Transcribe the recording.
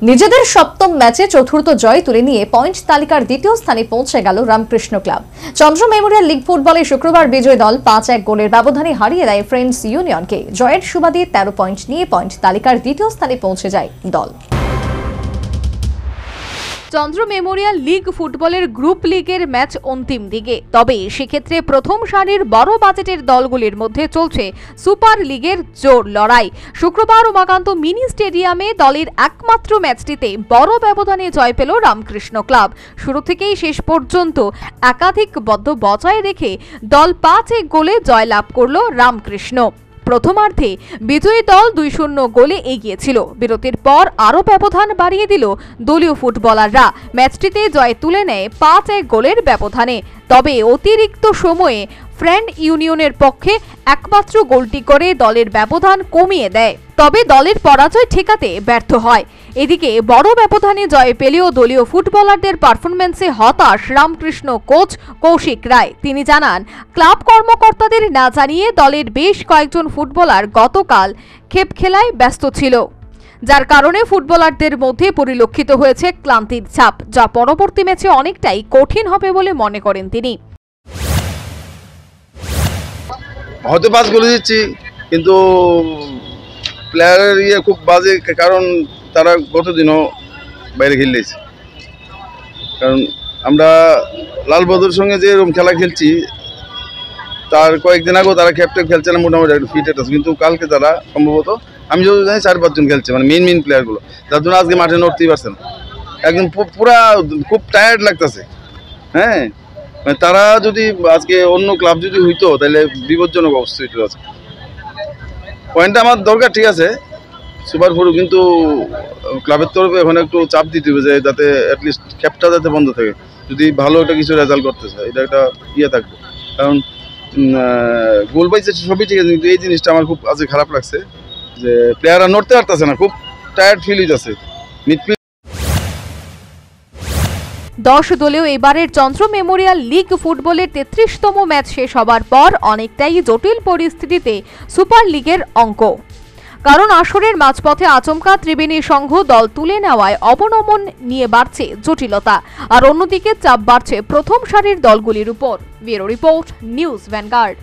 নিজেদের সপ্তম ম্যাচে চতুর্থ জয় তুলে নিয়ে পয়েন্ট তালিকার দ্বিতীয় স্থানে পৌঁছে গেল রামকৃষ্ণ ক্লাব। চন্দ্র মেমোরিয়াল লিগ ফুটবলে শুক্রবার বিজয়ী দল 5-1 গোলের ব্যবধানে হারিয়ে দেয় ফ্রেন্ডস ইউনিয়নকে। জয়ের সুবাদে 13 পয়েন্ট নিয়ে পয়েন্ট তালিকার দ্বিতীয় স্থানে পৌঁছে যায় দল। চন্দ্র মেমোরিয়াল লিগ ফুটবলের গ্রুপ লিগের ম্যাচ অন্তিম দিকে, তবে সেক্ষেত্রে প্রথম সারির বড় বাজেটের দলগুলির মধ্যে চলছে সুপার লিগের জোর লড়াই। শুক্রবার উমাকান্ত মিনি স্টেডিয়ামে দলের একমাত্র ম্যাচটিতে বড় ব্যবধানে জয় পেল রামকৃষ্ণ ক্লাব। শুরু থেকেই শেষ পর্যন্ত একাধিক বদ্ধ বজায় রেখে দল 5-1 গোলে জয়লাভ করল রামকৃষ্ণ। প্রথমার্ধে বিজয়ী দল 2-0 গোলে এগিয়ে ছিল। বিরতির পর আরও ব্যবধান বাড়িয়ে দিল দলীয় ফুটবলাররা। ম্যাচটিতে জয় তুলে নেয় 5-1 গোলের ব্যবধানে। তবে অতিরিক্ত সময়ে ফ্রেন্ড ইউনিয়নের পক্ষে একমাত্র গোলটি করে দলের ব্যবধান কমিয়ে দেয়, তবে দলের পরাজয় ঠেকাতে ব্যর্থ হয়। এদিকে বড় ব্যবধানে জয় পেলেও দলীয় ফুটবলারদের পারফরম্যান্সে হতাশ রামকৃষ্ণ কোচ কৌশিক রায়। তিনি জানান, ক্লাব কর্মকর্তাদের না জানিয়ে দলের বেশ কয়েকজন ফুটবলার গতকাল খেপ খেলায় ব্যস্ত ছিল, যার কারণে ফুটবলারদের মধ্যে পরিলক্ষিত হয়েছে ক্লান্তির ছাপ, যা পরবর্তী ম্যাচে অনেকটাই কঠিন হবে বলে মনে করেন তিনি। হয়তো 5 গোল দিচ্ছি, কিন্তু প্লেয়ারের খুব বাজে, কারণ তারা গতদিনও বাইরে খেললেছে। কারণ আমরা লালবদর সঙ্গে যে এরকম খেলা খেলছি, তার কয়েকদিন আগেও তারা ক্যাপ্টেন খেলছে না, মোটামুটি একটু ফিটেড আছে, কিন্তু কালকে তারা সম্ভবত আমি যদি জানি 4-5 জন খেলছে, মানে মেইন প্লেয়ারগুলো, তার জন্য আজকে মাঠে নড়তেই পারছে না। একদম পুরা খুব টায়ার্ড লাগতেছে। হ্যাঁ, মানে তারা যদি আজকে অন্য ক্লাব যদি হইতো তাহলে বিপজ্জনক অবস্থা হইতো। আছে পয়েন্টটা আমার দরকার, ঠিক আছে সুপার 4, কিন্তু ক্লাবের তরফে এখন একটু চাপ দিতে হবে যে যাতে অ্যাটলিস্ট ক্যাপটা যাতে বন্ধ থাকে, যদি ভালো একটা কিছু রেজাল্ট করতে চায়, এটা একটা থাকবে। কারণ গোল পাইছে সবই ঠিক আছে, কিন্তু এই জিনিসটা আমার খুব আজকে খারাপ লাগছে যে প্লেয়াররা নড়তে পারতেছে না, খুব টায়ার্ড ফিল হইতেছে। 10 দলীয় এবারের চন্দ্র মেমোরিয়াল লিগ ফুটবলের 33তম ম্যাচ শেষ হবার পর অনেকটাই জটিল পরিস্থিতিতে সুপার লিগের অঙ্ক। কারণ আসরের মাঝপথে আচমকা ত্রিবেণী সংঘ দল তুলে নেওয়ায় অবনমন নিয়ে বাড়ছে জটিলতা, আর অন্যদিকে চাপ বাড়ছে প্রথম সারির দলগুলির উপর। Bureau report, news vanguard.